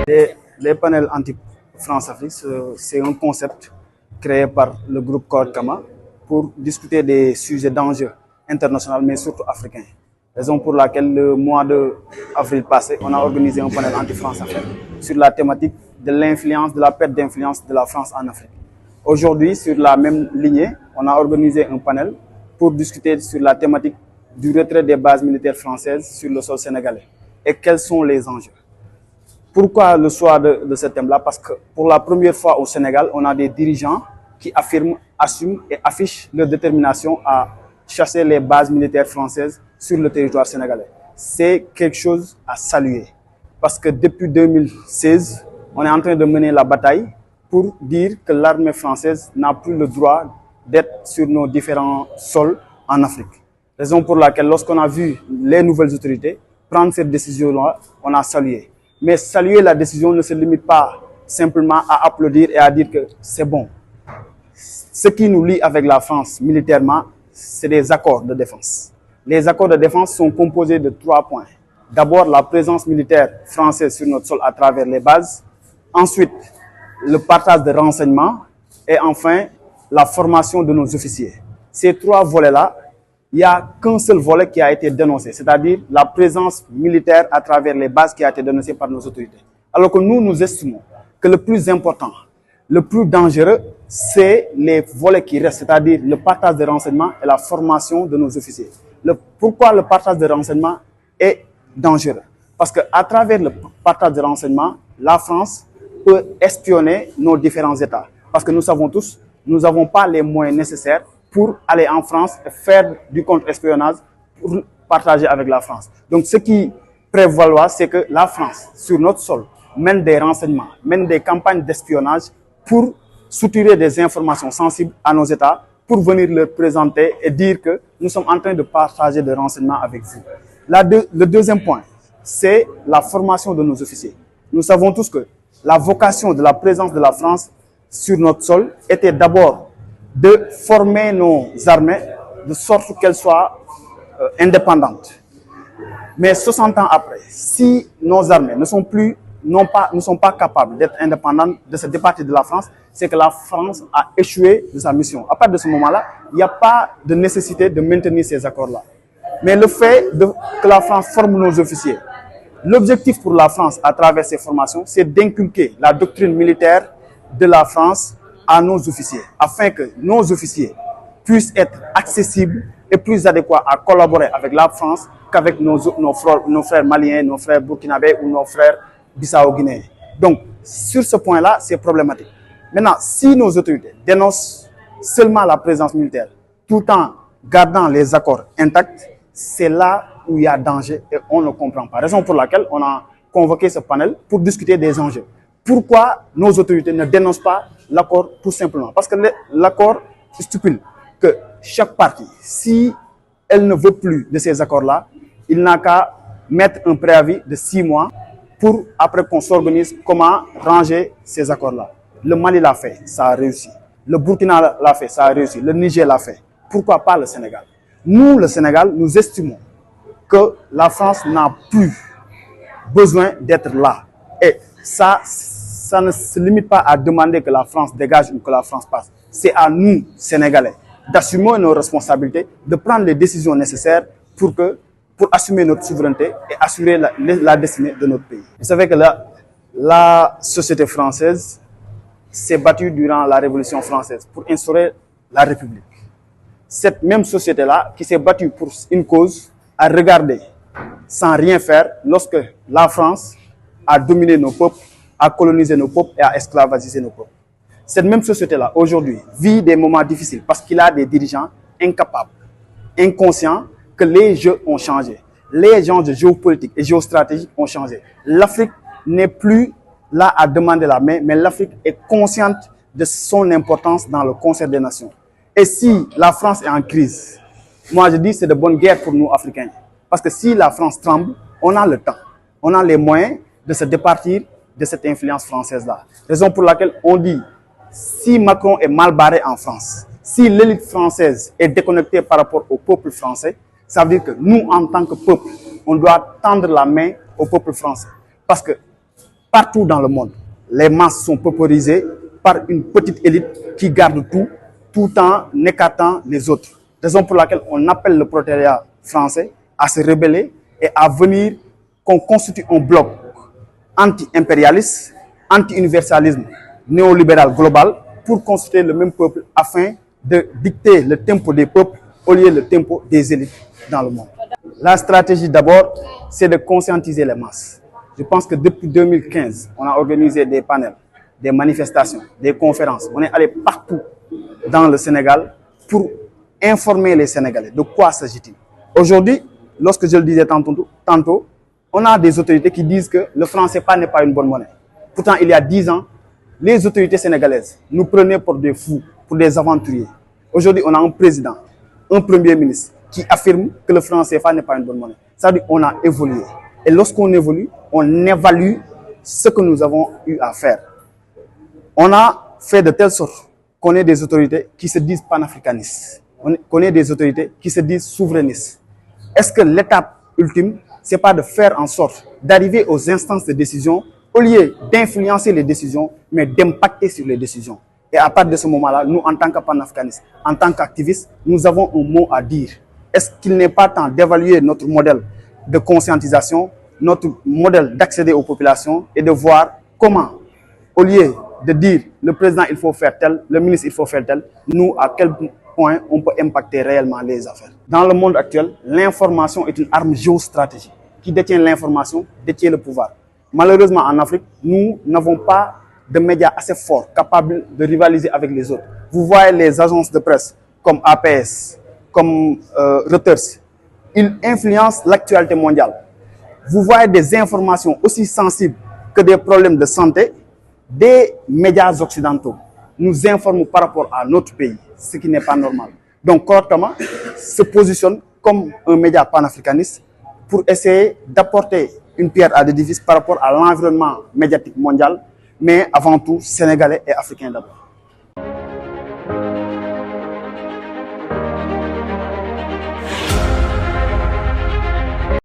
Les panels anti-France-Afrique, c'est un concept créé par le groupe Code-Kama pour discuter des sujets d'enjeux internationaux, mais surtout africains. Raison pour laquelle le mois d'avril passé, on a organisé un panel anti-France-Afrique sur la thématique de l'influence, de la perte d'influence de la France en Afrique. Aujourd'hui, sur la même lignée, on a organisé un panel pour discuter sur la thématique du retrait des bases militaires françaises sur le sol sénégalais et quels sont les enjeux. Pourquoi le choix de ce thème-là? Parce que pour la première fois au Sénégal, on a des dirigeants qui affirment, assument et affichent leur détermination à chasser les bases militaires françaises sur le territoire sénégalais. C'est quelque chose à saluer parce que depuis 2016, on est en train de mener la bataille pour dire que l'armée française n'a plus le droit d'être sur nos différents sols en Afrique. Raison pour laquelle, lorsqu'on a vu les nouvelles autorités prendre cette décision-là, on a salué. Mais saluer la décision ne se limite pas simplement à applaudir et à dire que c'est bon. Ce qui nous lie avec la France militairement, c'est des accords de défense. Les accords de défense sont composés de 3 points. D'abord, la présence militaire française sur notre sol à travers les bases. Ensuite, le partage de renseignements. Et enfin, la formation de nos officiers. Ces 3 volets-là, il n'y a qu'un seul volet qui a été dénoncé, c'est-à-dire la présence militaire à travers les bases qui a été dénoncée par nos autorités. Alors que nous estimons que le plus important, le plus dangereux, c'est les volets qui restent, c'est-à-dire le partage de renseignements et la formation de nos officiers. Pourquoi le partage de renseignements est dangereux? Parce qu'à travers le partage de renseignements, la France peut espionner nos différents États. Parce que nous savons tous, nous n'avons pas les moyens nécessaires pour aller en France et faire du contre-espionnage pour partager avec la France. Donc ce qui prévaloir, c'est que la France, sur notre sol, mène des renseignements, mène des campagnes d'espionnage pour soutirer des informations sensibles à nos États, pour venir leur présenter et dire que nous sommes en train de partager des renseignements avec vous. Le deuxième point, c'est la formation de nos officiers. Nous savons tous que la vocation de la présence de la France sur notre sol était d'abord de former nos armées de sorte qu'elles soient indépendantes. Mais 60 ans après, si nos armées ne sont pas capables d'être indépendantes, de se départir de la France, c'est que la France a échoué de sa mission. À partir de ce moment-là, il n'y a pas de nécessité de maintenir ces accords-là. Mais le fait que la France forme nos officiers, l'objectif pour la France à travers ces formations, c'est d'inculquer la doctrine militaire de la France à nos officiers, afin que nos officiers puissent être accessibles et plus adéquats à collaborer avec la France qu'avec nos frères maliens, nos frères burkinabés ou nos frères bissau-guinéens. Donc, sur ce point-là, c'est problématique. Maintenant, si nos autorités dénoncent seulement la présence militaire, tout en gardant les accords intacts, c'est là où il y a danger et on ne comprend pas. Raison pour laquelle on a convoqué ce panel pour discuter des enjeux. Pourquoi nos autorités ne dénoncent pas l'accord tout simplement? Parce que l'accord stipule que chaque partie, si elle ne veut plus de ces accords-là, il n'a qu'à mettre un préavis de 6 mois pour après qu'on s'organise comment ranger ces accords-là. Le Mali l'a fait, ça a réussi. Le Burkina l'a fait, ça a réussi. Le Niger l'a fait. Pourquoi pas le Sénégal? Nous, le Sénégal, nous estimons que la France n'a plus besoin d'être là. Et ça ne se limite pas à demander que la France dégage ou que la France passe. C'est à nous, Sénégalais, d'assumer nos responsabilités, de prendre les décisions nécessaires pour assumer notre souveraineté et assurer la destinée de notre pays. Vous savez que la société française s'est battue durant la Révolution française pour instaurer la République. Cette même société-là, qui s'est battue pour une cause, a regardé sans rien faire lorsque la France a dominé nos peuples, a colonisé nos peuples et a esclavagisé nos peuples. Cette même société-là, aujourd'hui, vit des moments difficiles parce qu'il a des dirigeants incapables, inconscients que les jeux ont changé. Les enjeux géopolitiques et géostratégiques ont changé. L'Afrique n'est plus là à demander la main, mais l'Afrique est consciente de son importance dans le concert des nations. Et si la France est en crise, moi je dis c'est de bonne guerre pour nous Africains. Parce que si la France tremble, on a le temps, on a les moyens de se départir de cette influence française-là. Raison pour laquelle on dit, si Macron est mal barré en France, si l'élite française est déconnectée par rapport au peuple français, ça veut dire que nous, en tant que peuple, on doit tendre la main au peuple français. Parce que partout dans le monde. Les masses sont pauperisées par une petite élite qui garde tout en écartant les autres. Raison pour laquelle on appelle le prolétariat français à se rebeller et à venir qu'on constitue un bloc anti-impérialiste, anti-universalisme, néolibéral global pour constituer le même peuple afin de dicter le tempo des peuples au lieu du tempo des élites dans le monde. La stratégie d'abord, c'est de conscientiser les masses. Je pense que depuis 2015, on a organisé des panels, des manifestations, des conférences. On est allé partout dans le Sénégal pour informer les Sénégalais. De quoi s'agit-il? Aujourd'hui, lorsque je le disais tantôt, on a des autorités qui disent que le franc CFA n'est pas une bonne monnaie. Pourtant, il y a 10 ans, les autorités sénégalaises nous prenaient pour des fous, pour des aventuriers. Aujourd'hui, on a un président, un premier ministre qui affirme que le franc CFA n'est pas une bonne monnaie. Ça veut dire qu'on a évolué. Et lorsqu'on évolue, on évalue ce que nous avons eu à faire. On a fait de telle sorte qu'on ait des autorités qui se disent panafricanistes, qu'on ait des autorités qui se disent souverainistes. Est-ce que l'étape ultime, ce n'est pas de faire en sorte d'arriver aux instances de décision au lieu d'influencer les décisions, mais d'impacter sur les décisions? Et à partir de ce moment-là, nous, en tant que panafricanistes, en tant qu'activistes, nous avons un mot à dire. Est-ce qu'il n'est pas temps d'évaluer notre modèle de conscientisation, notre modèle d'accéder aux populations et de voir comment, au lieu de dire le président il faut faire tel, le ministre il faut faire tel, nous à quel point on peut impacter réellement les affaires. Dans le monde actuel, l'information est une arme géostratégique. Qui détient l'information détient le pouvoir. Malheureusement en Afrique, nous n'avons pas de médias assez forts capables de rivaliser avec les autres. Vous voyez les agences de presse comme APS, comme Reuters, ils influencent l'actualité mondiale. Vous voyez des informations aussi sensibles que des problèmes de santé, des médias occidentaux nous informent par rapport à notre pays, ce qui n'est pas normal. Donc, correctement, se positionne comme un média panafricaniste pour essayer d'apporter une pierre à l'édifice par rapport à l'environnement médiatique mondial, mais avant tout sénégalais et africain d'abord.